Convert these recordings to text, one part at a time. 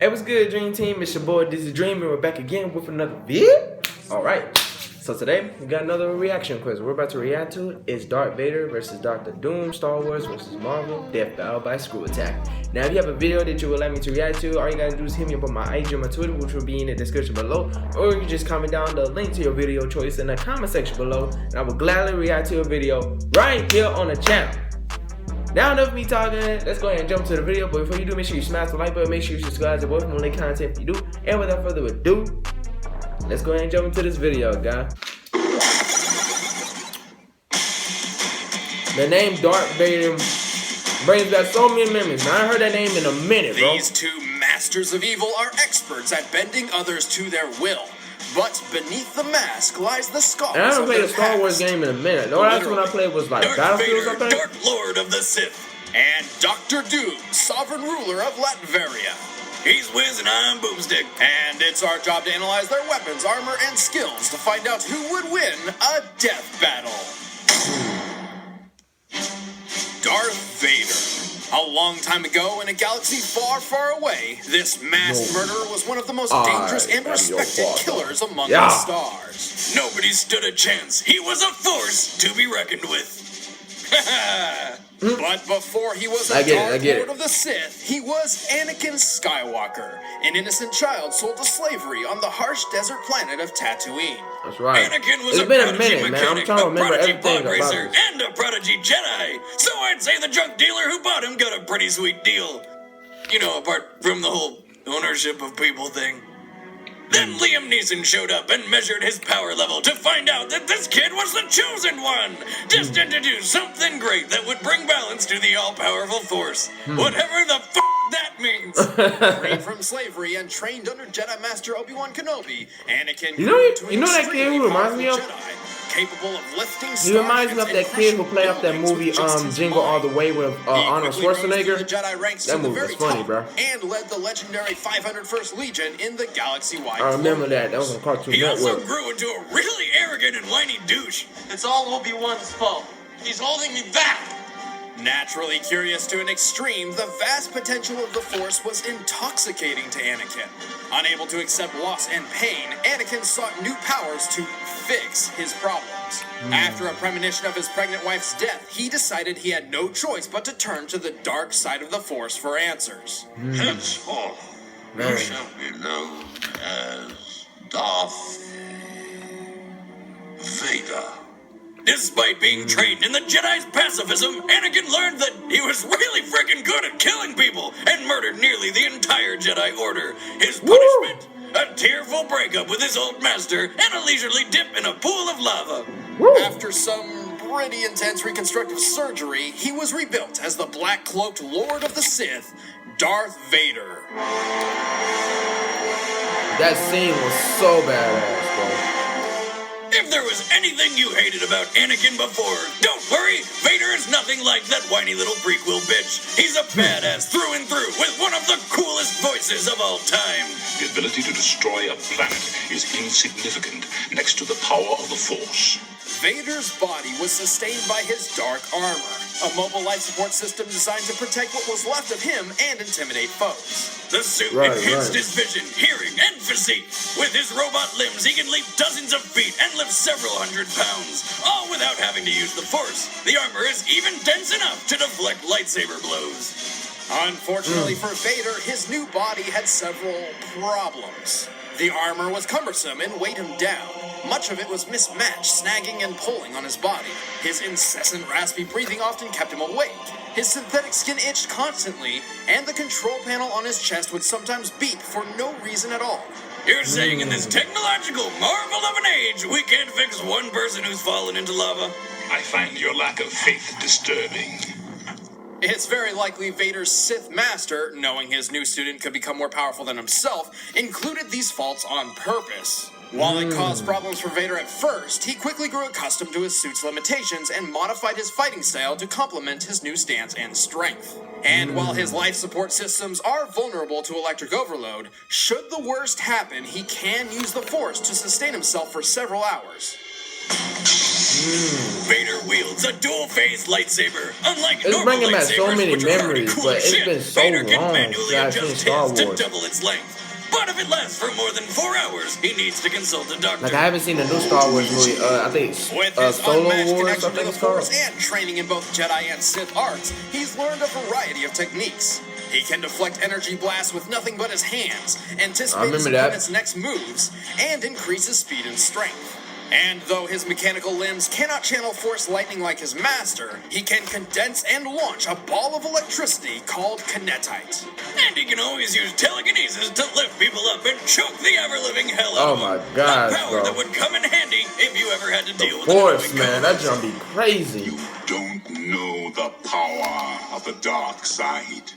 Hey, what's good, Dream Team? It's your boy Dizzy Dream, and we're back again with another video. Alright, so today we got another reaction quiz. We're about to react to is Darth Vader versus Dr. Doom, Star Wars versus Marvel, Death Battle by Screw Attack. Now, if you have a video that you would like me to react to, all you gotta do is hit me up on my IG or my Twitter, which will be in the description below, or you can just comment down the link to your video choice in the comment section below, and I will gladly react to your video right here on the channel. Now enough of me talking, let's go ahead and jump to the video, but before you do, make sure you smash the like button, make sure you subscribe to both of my link content if you do, and without further ado, let's go ahead and jump into this video, guys. The name Darth Vader brings back so many memories. Now, I ain't heard that name in a minute, bro. These two masters of evil are experts at bending others to their will. But beneath the mask lies the scars. And I haven't played a Star Wars game in a minute. The last one I played was like Battlefield or something. Dark Lord of the Sith, and Dr. Doom, sovereign ruler of Latveria. He's Wiz and I'm Boomstick, and it's our job to analyze their weapons, armor, and skills to find out who would win a death battle. Darth Vader. A long time ago, in a galaxy far, far away, this masked murderer was one of the most dangerous and respected killers among the stars. Nobody stood a chance. He was a force to be reckoned with. But before he was a Darth Lord of the Sith, he was Anakin Skywalker, an innocent child sold to slavery on the harsh desert planet of Tatooine. That's right. Anakin was it's been a minute, man. I'm trying to remember everything about this. And a prodigy Jedi. So I'd say the junk dealer who bought him got a pretty sweet deal. You know, apart from the whole ownership of people thing. Then Liam Neeson showed up and measured his power level to find out that this kid was the chosen one, destined to do something great that would bring balance to the all-powerful Force. Whatever the f*** that means. Freed from slavery and trained under Jedi Master Obi-Wan Kenobi, Anakin you know that kid who reminds me of? Capable of lifting he reminds me of that kid who played up that movie Jingle All the Way with Arnold Schwarzenegger. That movie was funny, bro. And led the legendary 501st Legion in the galaxy-wide. I remember that. That was on Cartoon Network. He also grew into a really arrogant and whiny douche. It's all Obi-Wan's fault. He's holding me back. Naturally curious to an extreme, the vast potential of the Force was intoxicating to Anakin. Unable to accept loss and pain, Anakin sought new powers to fix his problems. After a premonition of his pregnant wife's death, he decided he had no choice but to turn to the dark side of the Force for answers. Henceforth, you shall be known as Darth Vader. Despite being trained in the Jedi's pacifism, Anakin learned that he was really freaking good at killing people and murdered nearly the entire Jedi Order. His punishment? A tearful breakup with his old master and a leisurely dip in a pool of lava. After some pretty intense reconstructive surgery, he was rebuilt as the black-cloaked Lord of the Sith, Darth Vader. That scene was so badass, bro. If there was anything you hated about Anakin before, don't worry, Vader is nothing like that whiny little prequel bitch. He's a badass through and through with one of the coolest voices of all time. The ability to destroy a planet is insignificant next to the power of the Force. Vader's body was sustained by his dark armor, a mobile life support system designed to protect what was left of him and intimidate foes. The suit enhanced his vision, hearing, and physique. With his robot limbs, he can leap dozens of feet and lift several hundred pounds, all without having to use the Force. The armor is even dense enough to deflect lightsaber blows. Unfortunately for Vader, his new body had several problems. The armor was cumbersome and weighed him down. Much of it was mismatched, snagging and pulling on his body. His incessant raspy breathing often kept him awake. His synthetic skin itched constantly, and the control panel on his chest would sometimes beep for no reason at all. You're saying in this technological marvel of an age, we can't fix one person who's fallen into lava? I find your lack of faith disturbing. It's very likely Vader's Sith Master, knowing his new student could become more powerful than himself, included these faults on purpose. While it caused problems for Vader at first, he quickly grew accustomed to his suit's limitations and modified his fighting style to complement his new stance and strength. And while his life support systems are vulnerable to electric overload, should the worst happen, he can use the Force to sustain himself for several hours. Vader wields a dual-phase lightsaber. Unlike It's normal bringing back so lightsabers, many which are hard to memories, cool but as it's shit, been so Vader can long manually since I've seen adjust Star his to Wars. double its length. But if it lasts for more than 4 hours, he needs to consult a doctor. Like, I haven't seen the new Star Wars movie. I think With his Solo unmatched Wars, connection I to think the it's called. Force and training in both Jedi and Sith arts, he's learned a variety of techniques. He can deflect energy blasts with nothing but his hands, anticipate his opponent's next moves, and increase his speed and strength. And though his mechanical limbs cannot channel force lightning like his master, he can condense and launch a ball of electricity called kinetite. And he can always use telekinesis to lift people up and choke the ever-living hell out of them. Oh my god, a power bro. that would come in handy if you ever had to deal with Force, an man, that jump be crazy. You don't know the power of the dark side.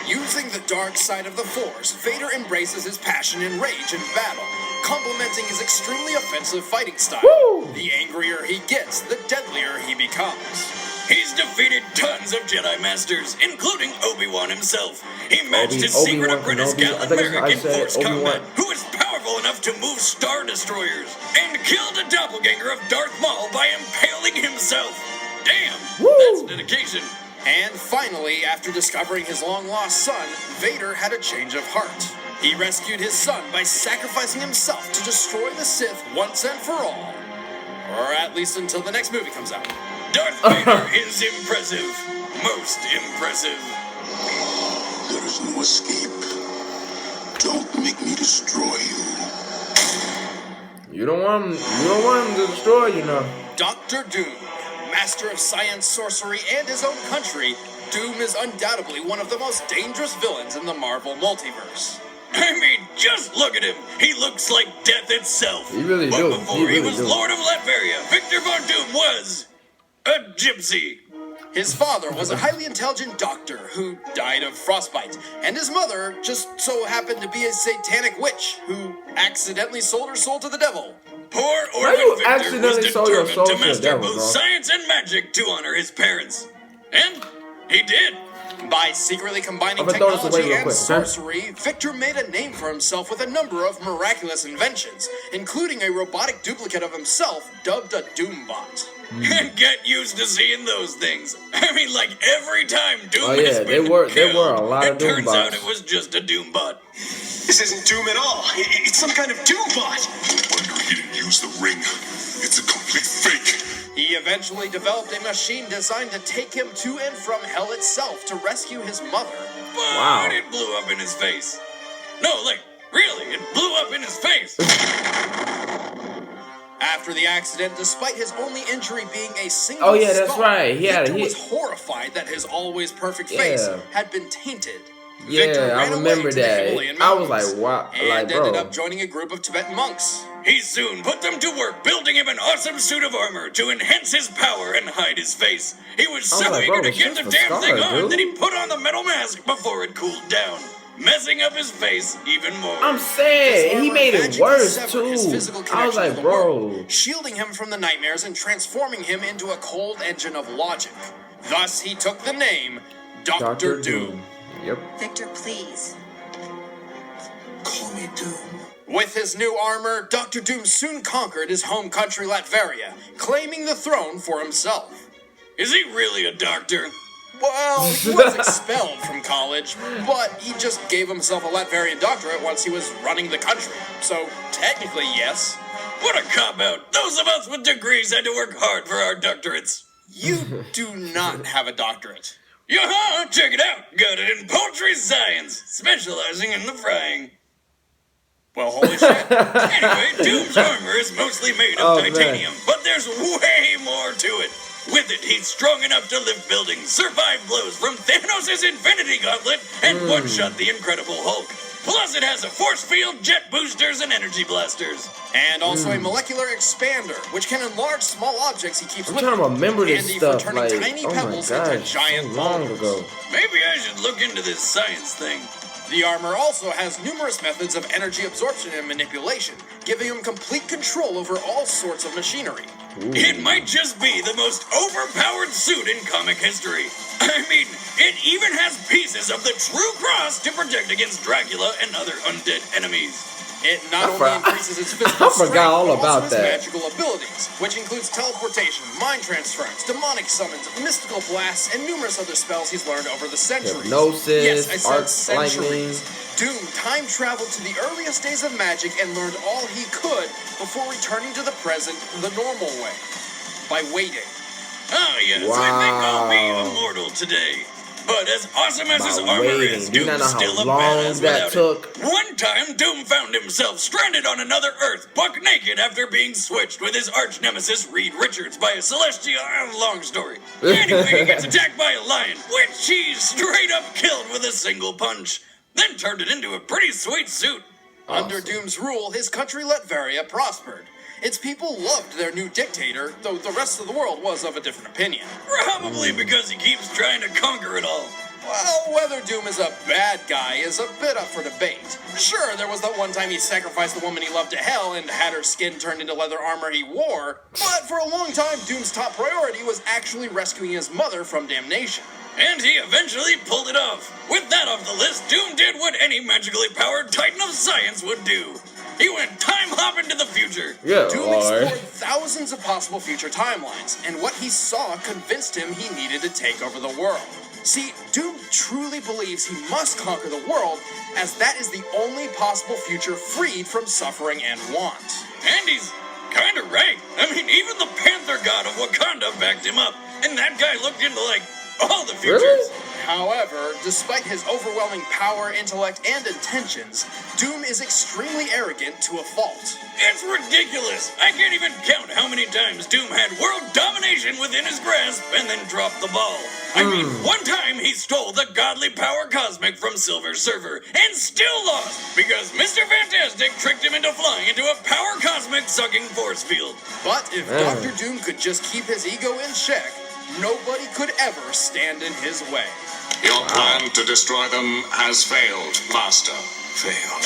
Using the dark side of the Force, Vader embraces his passion and rage in battle, complementing his extremely offensive fighting style. Woo! The angrier he gets, the deadlier he becomes. He's defeated tons of Jedi Masters, including Obi-Wan himself. He matched his secret Obi-Wan apprentice Kenobi. I Galen think Merrick in I said Force Obi-Wan. combat, who is powerful enough to move Star Destroyers, and killed a doppelganger of Darth Maul by impaling himself. Damn, Woo! that's dedication. And finally, after discovering his long-lost son, Vader had a change of heart. He rescued his son by sacrificing himself to destroy the Sith once and for all. Or at least until the next movie comes out. Darth Vader is impressive. Most impressive. There is no escape. Don't make me destroy you. You don't want him to destroy you, know. Dr. Doom, master of science, sorcery, and his own country, Doom is undoubtedly one of the most dangerous villains in the Marvel multiverse. I mean, just look at him. He looks like death itself. He really but do. before He really was do. Lord of Latveria, Victor Von Doom was a gypsy. His father was a highly intelligent doctor who died of frostbite, and his mother just so happened to be a satanic witch who accidentally sold her soul to the devil. Poor How orphan you Victor was accidentally sold your soul determined to to the master devil, both bro? science and magic to honor his parents. And he did. By secretly combining I'm gonna throw this away technology real and quick, okay? sorcery, Victor made a name for himself with a number of miraculous inventions, including a robotic duplicate of himself dubbed a Doombot. And get used to seeing those things. I mean, like every time Doom Oh, yeah, has been there were killed, a lot of it turns Doombots. out it was just a Doombot. This isn't Doom at all. It's some kind of Doombot. No wonder he didn't use the ring. It's a complete fake. He eventually developed a machine designed to take him to and from hell itself to rescue his mother. But Wow. it blew up in his face. No, like, really, it blew up in his face. After the accident, despite his only injury being a single Oh, yeah, that's skull, right. Victor was horrified that his always perfect face Yeah. had been tainted. Yeah, Victor I ran remember away to the that. Himalayan I was mountains like, wow, and like, ended bro. up joining a group of Tibetan monks. He soon put them to work building him an awesome suit of armor to enhance his power and hide his face. He was I was so like, eager bro, to get shit's the for damn thing scars, on dude. that he put on the metal mask before it cooled down, messing up his face even more. I'm saying, His he armor made it magically worse, severed his too. physical I was connection to like, the bro. world, shielding him from the nightmares and transforming him into a cold engine of logic. Thus, he took the name Dr. Doom. Yep. Victor, please. Call me Doom. With his new armor, Dr. Doom soon conquered his home country Latveria, claiming the throne for himself. Is he really a doctor? Well, he was expelled from college, but he just gave himself a Latvian doctorate once he was running the country. So, technically, yes. What a cop-out. Those of us with degrees had to work hard for our doctorates. You do not have a doctorate. Yaha, check it out. Got it in poultry science, specializing in the frying. Well, holy shit. Anyway, Doom's armor is mostly made of Oh, man. titanium, but there's way more to it. With it, he's strong enough to lift buildings, survive blows from Thanos' Infinity Gauntlet, and one-shot the Incredible Hulk. Plus, it has a force field, jet boosters, and energy blasters. And also a molecular expander, which can enlarge small objects he keeps I'm with trying to him. remember this Handy for stuff, turning like, tiny oh my pebbles into gosh, giant so long boulders. ago. Maybe I should look into this science thing. The armor also has numerous methods of energy absorption and manipulation, giving him complete control over all sorts of machinery. It might just be the most overpowered suit in comic history. I mean, it even has pieces of the true cross to protect against Dracula and other undead enemies. It not only increases its physical strength, but also its magical abilities, which includes teleportation, mind transference, demonic summons, mystical blasts, and numerous other spells he's learned over the centuries. Hypnosis, yes, I said centuries. Doom time traveled to the earliest days of magic and learned all he could before returning to the present the normal way, by waiting. Ah, yes, I think I'll be immortal today. But as awesome as his armor is, Doom's still a badass without it. One time, Doom found himself stranded on another Earth, buck naked after being switched with his arch nemesis Reed Richards by a celestial. Long story. Anyway, he gets attacked by a lion, which he straight up killed with a single punch. Then turned it into a pretty sweet suit. Awesome. Under Doom's rule, his country Latveria prospered. Its people loved their new dictator, though the rest of the world was of a different opinion. Probably because he keeps trying to conquer it all. Well, whether Doom is a bad guy is a bit up for debate. Sure, there was that one time he sacrificed the woman he loved to hell and had her skin turned into leather armor he wore, but for a long time, Doom's top priority was actually rescuing his mother from damnation. And he eventually pulled it off. With that off the list, Doom did what any magically powered titan of science would do. He went time-hopping to the future. Yeah, Doom explored thousands of possible future timelines, and what he saw convinced him he needed to take over the world. See, Doom truly believes he must conquer the world, as that is the only possible future freed from suffering and want. And he's kinda right. I mean, even the Panther god of Wakanda backed him up, and that guy looked into, like, all the futures. Really? However, despite his overwhelming power, intellect, and intentions, Doom is extremely arrogant to a fault. It's ridiculous! I can't even count how many times Doom had world domination within his grasp and then dropped the ball. I mean, one time he stole the godly power cosmic from Silver Surfer and still lost because Mr. Fantastic tricked him into flying into a power cosmic sucking force field. But if Dr. Doom could just keep his ego in check, nobody could ever stand in his way. Your plan to destroy them has failed, Master. Failed.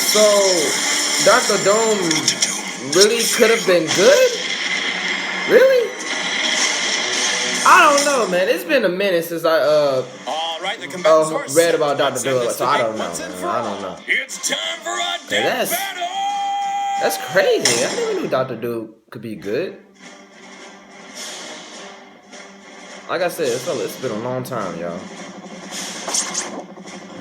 So, Dr. Doom really could have been good? Really? I don't know, man. It's been a minute since I read about Dr. Doom, so I don't know, man. I don't know. It's time for a death battle! That's crazy. I never knew Dr. Doom could be good. Like I said, it's been a long time, y'all.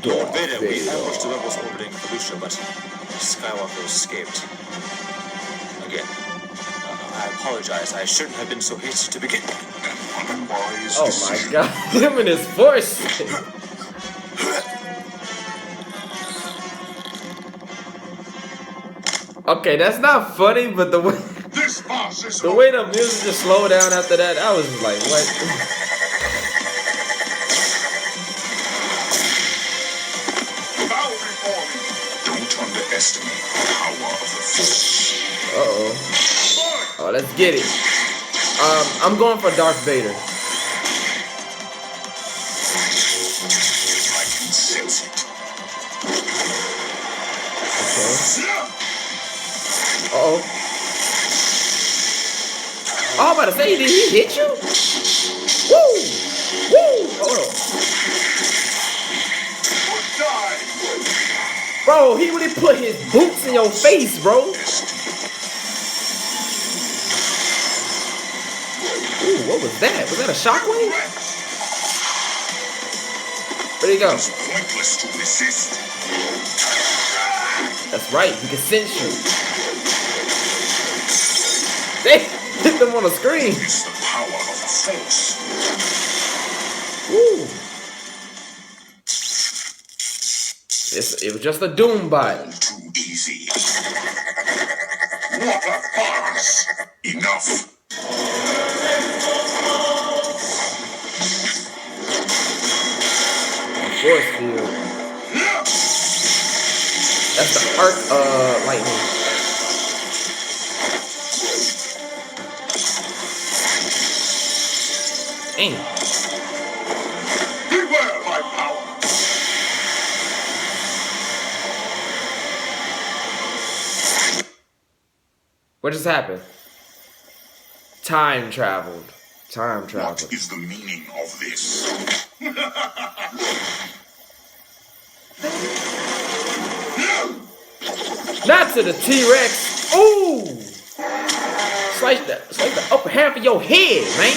Darth Vader, we ambushed the rebels orbiting Felucia, but Skywalker escaped. Again, I apologize. I shouldn't have been so hasty to begin. Oh my god, him and his force! Okay, that's not funny, but the way the music just slowed down after that, I was just like, what? Don't underestimate the power of the Force. Uh-oh. Oh, let's get it. I'm going for Darth Vader. I can sense it. Okay. Uh-oh. Oh, I'm about to say, did he hit you? Woo! Woo! Oh. Bro, he really put his boots in your face, bro. Ooh, what was that? Was that a shockwave? Where'd he go? It's pointless to resist. That's right, he can sense you. They hit them on the screen. It's the power of the Force. Woo. It was just a Doom bot. Too easy. What a farce! Enough. Force field. That's the arc lightning. Dang. Beware my power. What just happened? Time traveled. Time traveled. What is the meaning of this? Not to the T-Rex. Ooh! Slice the upper half of your head, man.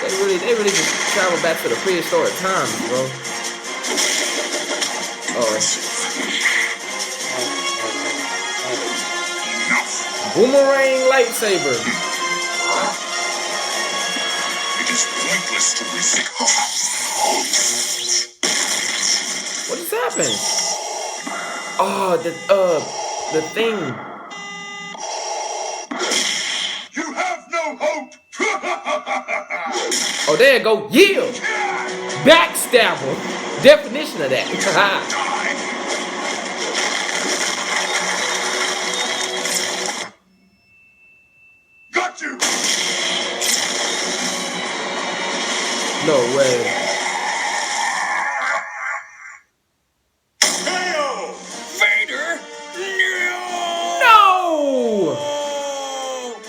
They really just travel back to the prehistoric times, bro. Oh. Boomerang lightsaber. It is pointless to resist. What just happened? Oh, the thing. You have no hope. Oh, there you go. Yield. Backstabber. Definition of that. Got you. No way. Vader? No!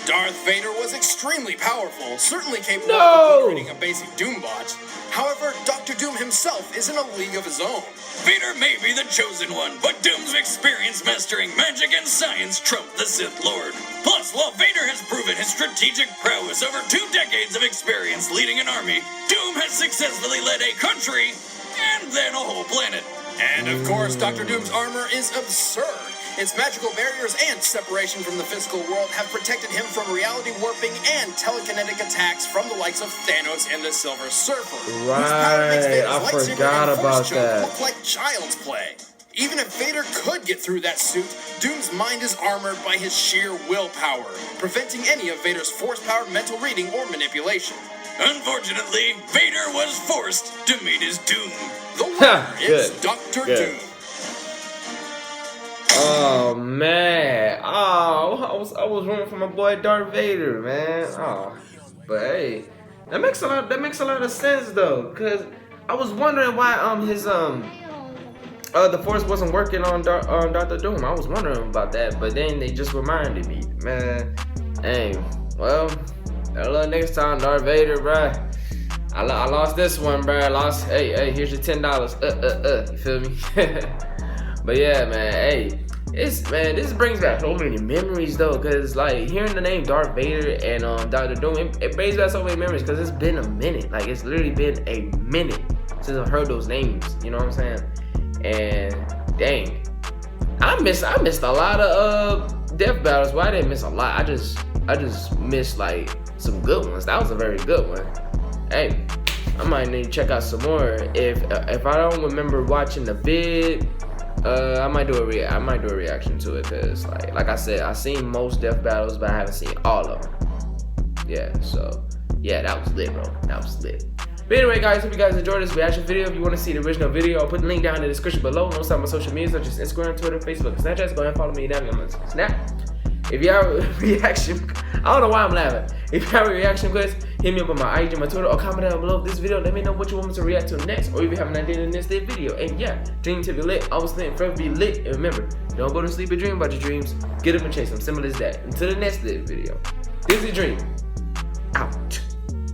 Darth Vader was extremely powerful, certainly capable No! of obliterating a basic Doombot. However, Dr. Doom himself is in a league of his own. Vader may be the chosen one, but Doom's experience mastering magic and science trump the Sith Lord. Plus, while Vader has proven his strategic prowess over 2 decades of experience leading an army, Doom has successfully led a country and then a whole planet. And of course, Dr. Doom's armor is absurd. Its magical barriers and separation from the physical world have protected him from reality warping and telekinetic attacks from the likes of Thanos and the Silver Surfer. Right, I forgot about that. Look like child's play. Even if Vader could get through that suit, Doom's mind is armored by his sheer willpower, preventing any of Vader's force-powered mental reading or manipulation. Unfortunately, Vader was forced to meet his doom. The winner is Dr. Doom. Oh man! Oh, I was rooting for my boy Darth Vader, man. Oh, but hey, that makes a lot of sense though, cause I was wondering why the Force wasn't working on Dr. Doom. I was wondering about that, but then they just reminded me, man. Hey, well, that little next time, Darth Vader, bruh. I lost this one, bruh. I lost. Hey, here's your $10. You feel me? But yeah, man. Hey, this brings back so many memories though, cause like hearing the name Darth Vader and Dr. Doom, it brings back so many memories, cause it's been a minute. Like it's literally been a minute since I've heard those names. You know what I'm saying? And dang, I missed a lot of death battles. Well, I didn't miss a lot. I just missed like some good ones. That was a very good one. Hey, I might need to check out some more. If I don't remember watching the vid, I might do a reaction to it, cause like I said, I've seen most death battles, but I haven't seen all of them. Yeah, so yeah, that was lit, bro. That was lit. But anyway, guys, hope you guys enjoyed this reaction video. If you want to see the original video, I'll put the link down in the description below. And also on my social media such as Instagram, Twitter, Facebook, and Snapchat. So go ahead and follow me down on Snap. If you have a reaction, I don't know why I'm laughing. If you have a reaction request, hit me up on my IG, my Twitter, or comment down below this video. Let me know what you want me to react to next, or if you have an idea in the next day video. And yeah, dream to be lit, always lit, and forever be lit. And remember, don't go to sleep and dream about your dreams. Get up and chase them. Simple as that. Until the next video. This is Dream. Out.